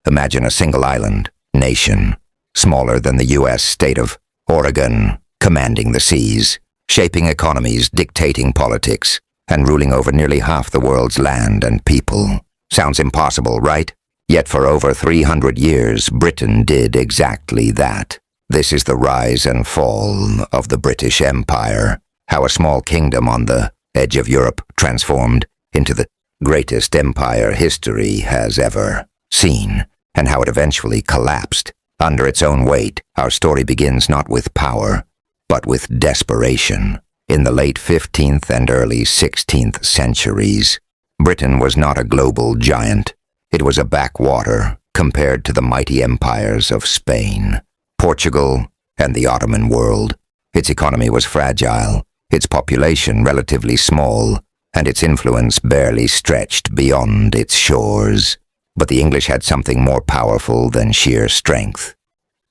Imagine a single island, nation, smaller than the U.S. state of Oregon, commanding the seas, shaping economies, dictating politics, and ruling over nearly half the world's land and people. Sounds impossible, right? Yet for over 300 years, Britain did exactly that. This is the rise and fall of the British Empire, how a small kingdom on the edge of Europe transformed into the greatest empire history has ever seen, and how it eventually collapsed under its own weight. Our story begins not with power, but with desperation. In the late 15th and early 16th centuries, Britain was not a global giant. It was a backwater compared to the mighty empires of Spain, Portugal, and the Ottoman world. Its economy was fragile, its population relatively small, and its influence barely stretched beyond its shores. But the English had something more powerful than sheer strength.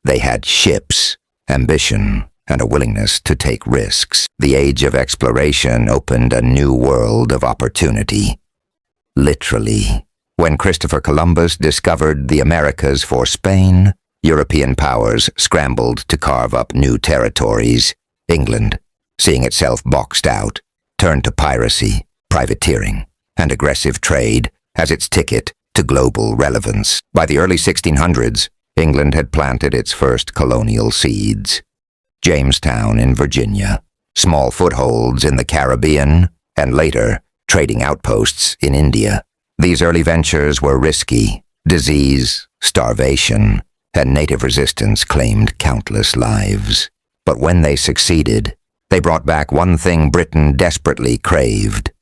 They had ships, ambition, and a willingness to take risks. The age of exploration opened a new world of opportunity. Literally, when Christopher Columbus discovered the Americas for Spain, European powers scrambled to carve up new territories. England, seeing itself boxed out, turned to piracy, privateering, and aggressive trade as its ticket to global relevance. By the early 1600s, England had planted its first colonial seeds. Jamestown in Virginia, small footholds in the Caribbean, and later, trading outposts in India. These early ventures were risky. Disease, starvation, and native resistance claimed countless lives. But when they succeeded, they brought back one thing Britain desperately craved: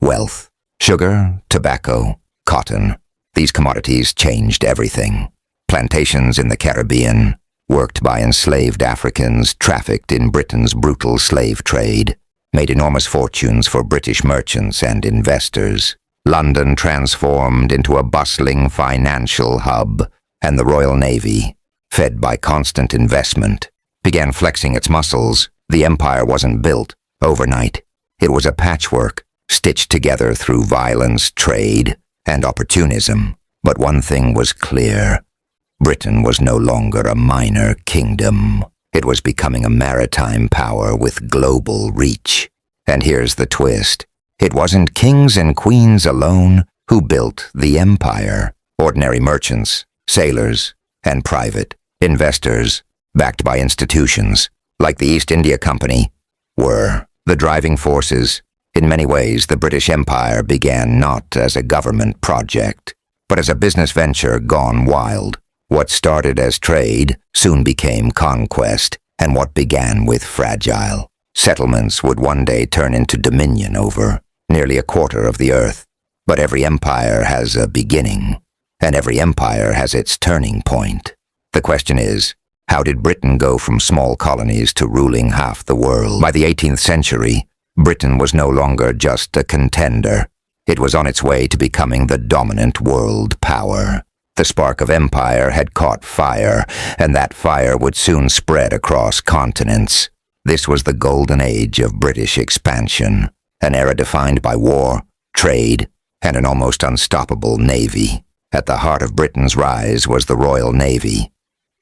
wealth. Sugar, tobacco, cotton. These commodities changed everything. Plantations in the Caribbean, worked by enslaved Africans trafficked in Britain's brutal slave trade, made enormous fortunes for British merchants and investors. London transformed into a bustling financial hub, and the Royal Navy, fed by constant investment, began flexing its muscles. The empire wasn't built overnight. It was a patchwork, stitched together through violence, trade, and opportunism. But one thing was clear: Britain was no longer a minor kingdom. It was becoming a maritime power with global reach. And here's the twist: it wasn't kings and queens alone who built the empire. Ordinary merchants, sailors, and private investors, backed by institutions like the East India Company, were the driving forces. In many ways, the British Empire began not as a government project, but as a business venture gone wild. What started as trade soon became conquest, and what began with fragile settlements would one day turn into dominion over nearly a quarter of the earth. But every empire has a beginning, and every empire has its turning point. The question is, how did Britain go from small colonies to ruling half the world? By the 18th century, Britain was no longer just a contender. It was on its way to becoming the dominant world power. The spark of empire had caught fire, and that fire would soon spread across continents. This was the golden age of British expansion, an era defined by war, trade, and an almost unstoppable navy. At the heart of Britain's rise was the Royal Navy.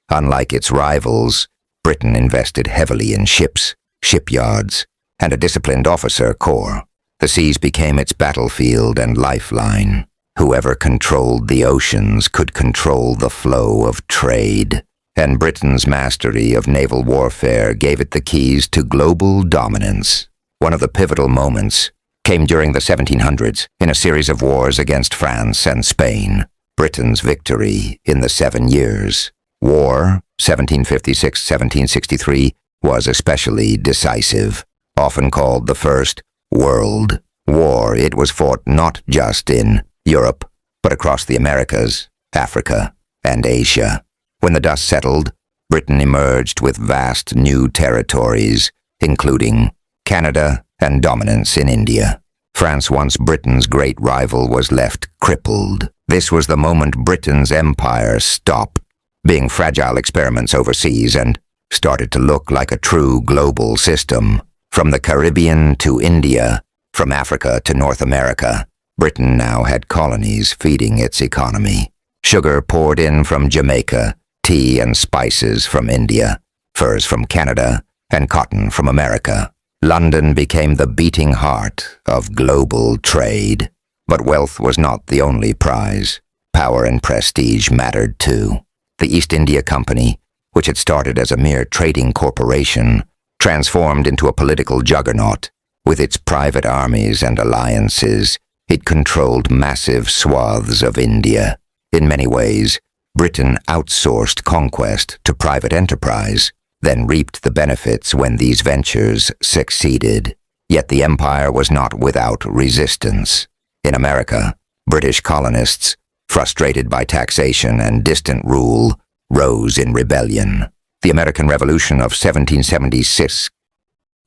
Unlike its rivals, Britain invested heavily in ships, shipyards, and a disciplined officer corps. The seas became its battlefield and lifeline. Whoever controlled the oceans could control the flow of trade, and Britain's mastery of naval warfare gave it the keys to global dominance. One of the pivotal moments came during the 1700s in a series of wars against France and Spain. Britain's victory in the 7 Years' War, 1756-1763, was especially decisive. Often called the First World War, it was fought not just in Europe, but across the Americas, Africa, and Asia. When the dust settled, Britain emerged with vast new territories, including Canada and dominance in India. France, once Britain's great rival, was left crippled. This was the moment Britain's empire stopped being fragile experiments overseas and started to look like a true global system. From the Caribbean to India, from Africa to North America, Britain now had colonies feeding its economy. Sugar poured in from Jamaica, tea and spices from India, furs from Canada, and cotton from America. London became the beating heart of global trade. But wealth was not the only prize. Power and prestige mattered too. The East India Company, which had started as a mere trading corporation, transformed into a political juggernaut. With its private armies and alliances, it controlled massive swaths of India. In many ways, Britain outsourced conquest to private enterprise, then reaped the benefits when these ventures succeeded. Yet the empire was not without resistance. In America, British colonists, frustrated by taxation and distant rule, rose in rebellion. The American Revolution of 1776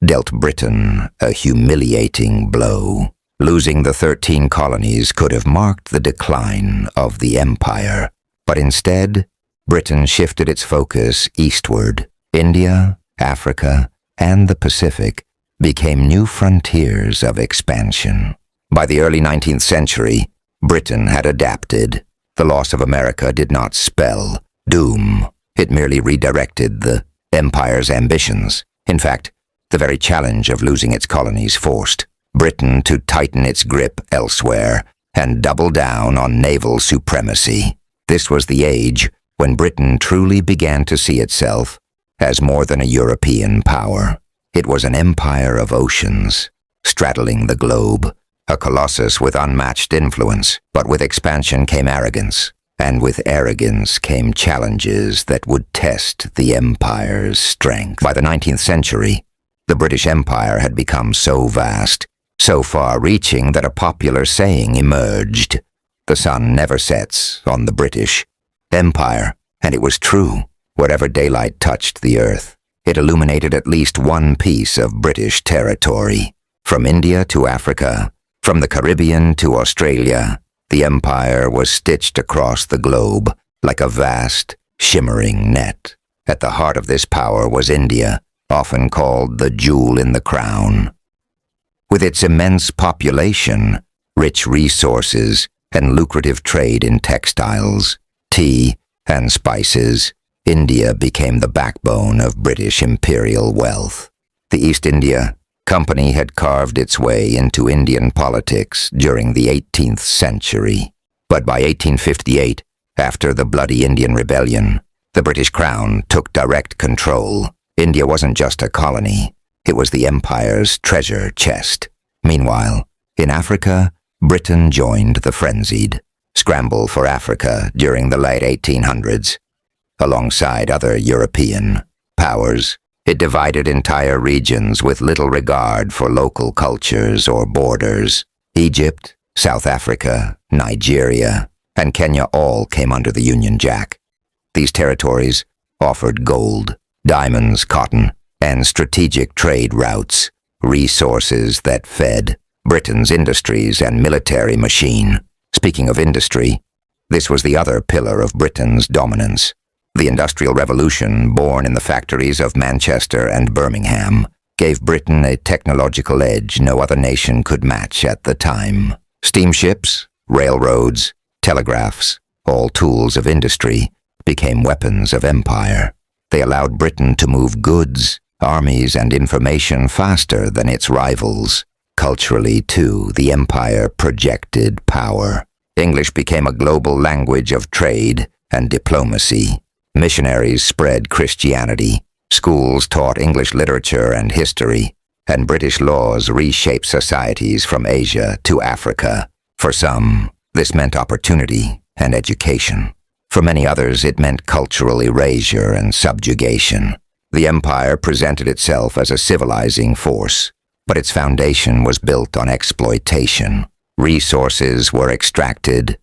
dealt Britain a humiliating blow. Losing the 13 colonies could have marked the decline of the empire. But instead, Britain shifted its focus eastward. India, Africa, and the Pacific became new frontiers of expansion. By the early 19th century, Britain had adapted. The loss of America did not spell doom. It merely redirected the empire's ambitions. In fact, the very challenge of losing its colonies forced Britain to tighten its grip elsewhere and double down on naval supremacy. This was the age when Britain truly began to see itself as more than a European power. It was an empire of oceans, straddling the globe, a colossus with unmatched influence. But with expansion came arrogance, and with arrogance came challenges that would test the empire's strength. By the 19th century, the British Empire had become so vast, so far-reaching that a popular saying emerged: "The sun never sets on the British Empire," and it was true. Wherever daylight touched the earth, it illuminated at least one piece of British territory. From India to Africa, from the Caribbean to Australia, the empire was stitched across the globe like a vast, shimmering net. At the heart of this power was India, often called the jewel in the crown. With its immense population, rich resources, and lucrative trade in textiles, tea, and spices, India became the backbone of British imperial wealth. The East India Company had carved its way into Indian politics during the 18th century. But by 1858, after the bloody Indian Rebellion, the British Crown took direct control. India wasn't just a colony, it was the empire's treasure chest. Meanwhile, in Africa, Britain joined the frenzied scramble for Africa during the late 1800s. Alongside other European powers, it divided entire regions with little regard for local cultures or borders. Egypt, South Africa, Nigeria, and Kenya all came under the Union Jack. These territories offered gold, diamonds, cotton, and strategic trade routes, resources that fed Britain's industries and military machine. Speaking of industry, this was the other pillar of Britain's dominance. The Industrial Revolution, born in the factories of Manchester and Birmingham, gave Britain a technological edge no other nation could match at the time. Steamships, railroads, telegraphs, all tools of industry, became weapons of empire. They allowed Britain to move goods, armies, and information faster than its rivals. Culturally, too, the empire projected power. English became a global language of trade and diplomacy. Missionaries spread Christianity, schools taught English literature and history, and British laws reshaped societies from Asia to Africa. For some, this meant opportunity and education. For many others, it meant cultural erasure and subjugation. The empire presented itself as a civilizing force, but its foundation was built on exploitation. Resources were extracted,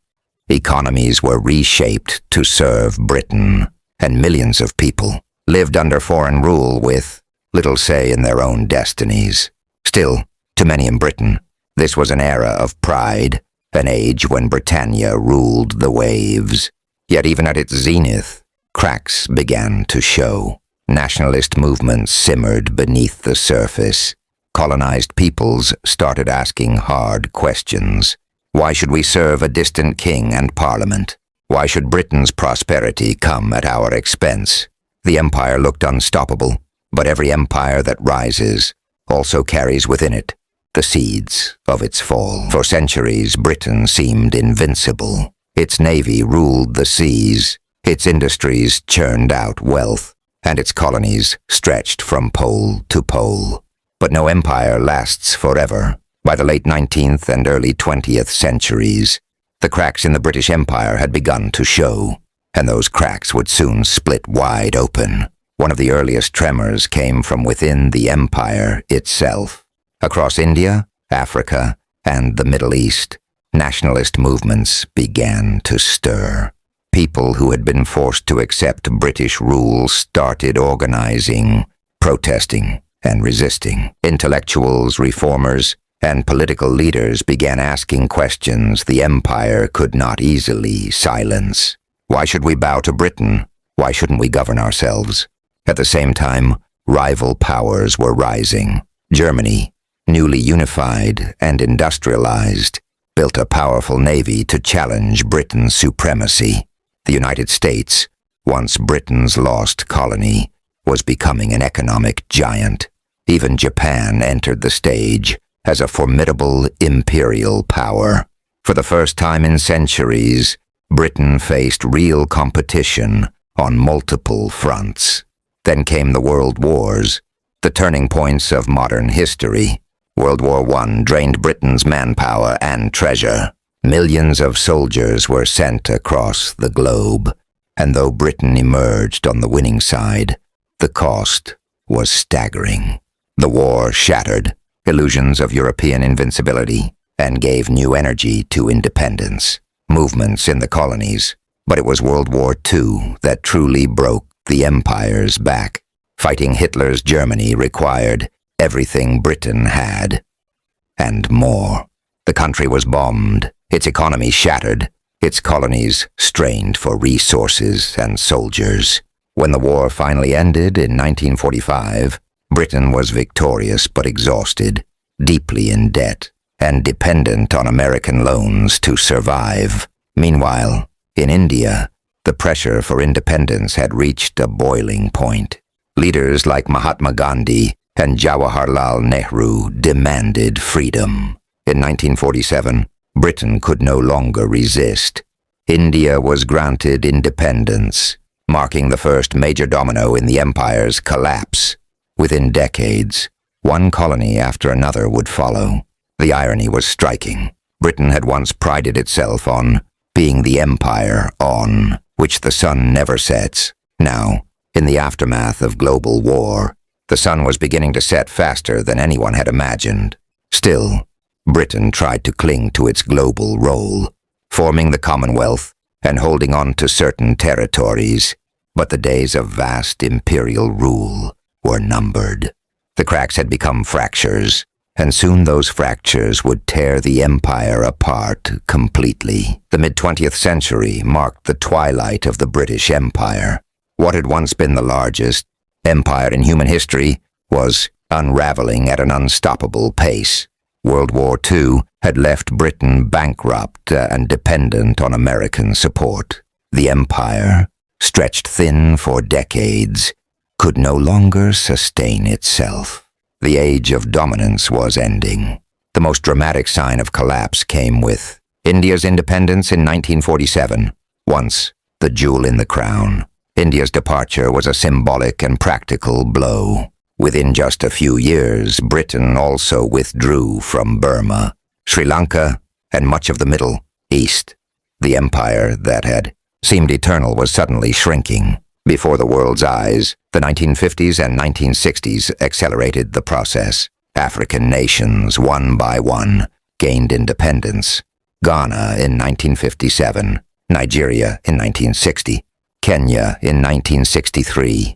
economies were reshaped to serve Britain, and millions of people lived under foreign rule with little say in their own destinies. Still, to many in Britain, this was an era of pride, an age when Britannia ruled the waves. Yet even at its zenith, cracks began to show. Nationalist movements simmered beneath the surface. Colonized peoples started asking hard questions. Why should we serve a distant king and parliament? Why should Britain's prosperity come at our expense? The empire looked unstoppable, but every empire that rises also carries within it the seeds of its fall. For centuries, Britain seemed invincible. Its navy ruled the seas, its industries churned out wealth, and its colonies stretched from pole to pole. But no empire lasts forever. By the late 19th and early 20th centuries, the cracks in the British Empire had begun to show, and those cracks would soon split wide open. One of the earliest tremors came from within the empire itself. Across India, Africa, and the Middle East, nationalist movements began to stir. People who had been forced to accept British rule started organizing, protesting, and resisting. Intellectuals, reformers, and political leaders began asking questions the empire could not easily silence. Why should we bow to Britain? Why shouldn't we govern ourselves? At the same time, rival powers were rising. Germany, newly unified and industrialized, built a powerful navy to challenge Britain's supremacy. The United States, once Britain's lost colony, was becoming an economic giant. Even Japan entered the stage as a formidable imperial power. For the first time in centuries, Britain faced real competition on multiple fronts. Then came the World Wars, the turning points of modern history. World War I drained Britain's manpower and treasure. Millions of soldiers were sent across the globe, and though Britain emerged on the winning side, the cost was staggering. The war shattered illusions of European invincibility and gave new energy to independence, movements in the colonies. But it was World War II that truly broke the empire's back. Fighting Hitler's Germany required everything Britain had, and more. The country was bombed, its economy shattered, its colonies strained for resources and soldiers. When the war finally ended in 1945, Britain was victorious but exhausted, deeply in debt, and dependent on American loans to survive. Meanwhile, in India, the pressure for independence had reached a boiling point. Leaders like Mahatma Gandhi and Jawaharlal Nehru demanded freedom. In 1947, Britain could no longer resist. India was granted independence, marking the first major domino in the empire's collapse. Within decades, one colony after another would follow. The irony was striking. Britain had once prided itself on being the empire on which the sun never sets. Now, in the aftermath of global war, the sun was beginning to set faster than anyone had imagined. Still, Britain tried to cling to its global role, forming the Commonwealth and holding on to certain territories. But the days of vast imperial rule were numbered. The cracks had become fractures, and soon those fractures would tear the empire apart completely. The mid-20th century marked the twilight of the British Empire. What had once been the largest empire in human history was unraveling at an unstoppable pace. World War II had left Britain bankrupt and dependent on American support. The empire, stretched thin for decades, could no longer sustain itself. The age of dominance was ending. The most dramatic sign of collapse came with India's independence in 1947, once the jewel in the crown. India's departure was a symbolic and practical blow. Within just a few years, Britain also withdrew from Burma, Sri Lanka, and much of the Middle East. The empire that had seemed eternal was suddenly shrinking. Before the world's eyes, the 1950s and 1960s accelerated the process. African nations, one by one, gained independence. Ghana in 1957, Nigeria in 1960, Kenya in 1963.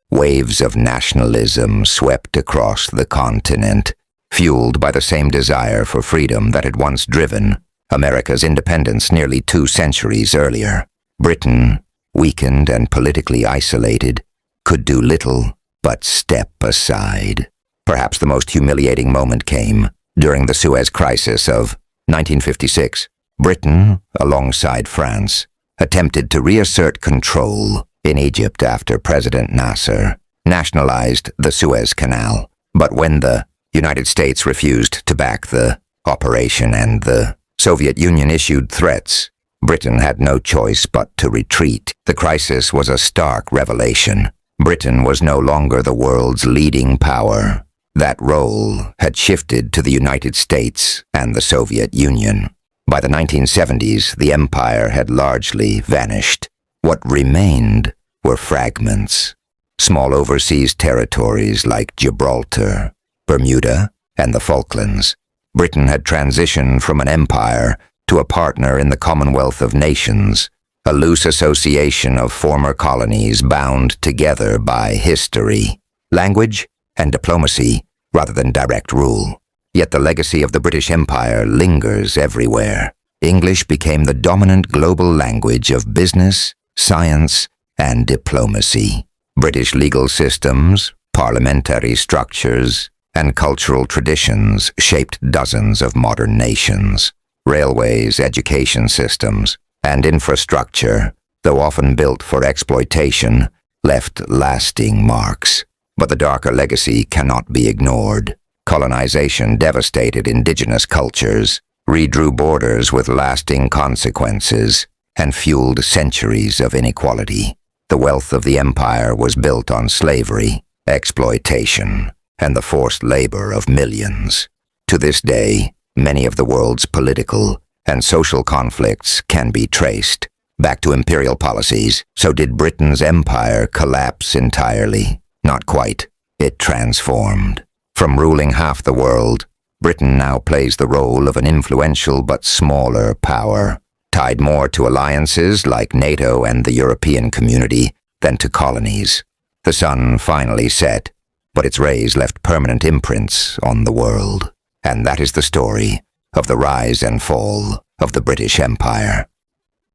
Waves of nationalism swept across the continent, fueled by the same desire for freedom that had once driven America's independence nearly 2 centuries earlier. Britain, weakened and politically isolated, could do little but step aside. Perhaps the most humiliating moment came during the Suez Crisis of 1956. Britain, alongside France, attempted to reassert control in Egypt after President Nasser nationalized the Suez Canal. But when the United States refused to back the operation and the Soviet Union issued threats, Britain had no choice but to retreat. The crisis was a stark revelation. Britain was no longer the world's leading power. That role had shifted to the United States and the Soviet Union. By the 1970s, the empire had largely vanished. What remained were fragments. Small overseas territories like Gibraltar, Bermuda, and the Falklands. Britain had transitioned from an empire to a partner in the Commonwealth of Nations, a loose association of former colonies bound together by history, language, and diplomacy rather than direct rule. Yet the legacy of the British Empire lingers everywhere. English became the dominant global language of business, science, and diplomacy. British legal systems, parliamentary structures, and cultural traditions shaped dozens of modern nations. Railways, education systems, and infrastructure, though often built for exploitation, left lasting marks. But the darker legacy cannot be ignored. Colonization devastated indigenous cultures, redrew borders with lasting consequences, and fueled centuries of inequality. The wealth of the empire was built on slavery, exploitation, and the forced labor of millions. To this day, many of the world's political and social conflicts can be traced back to imperial policies. So did Britain's empire collapse entirely? Not quite. It transformed. From ruling half the world, Britain now plays the role of an influential but smaller power, tied more to alliances like NATO and the European Community than to colonies. The sun finally set, but its rays left permanent imprints on the world. And that is the story of the rise and fall of the British Empire.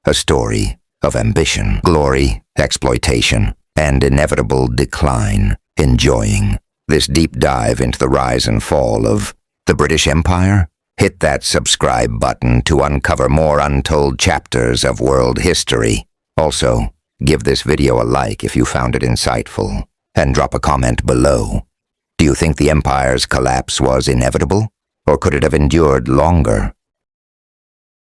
A story of ambition, glory, exploitation, and inevitable decline. Enjoying this deep dive into the rise and fall of the British Empire? Hit that subscribe button to uncover more untold chapters of world history. Also, give this video a like if you found it insightful, and drop a comment below. Do you think the empire's collapse was inevitable, or could it have endured longer?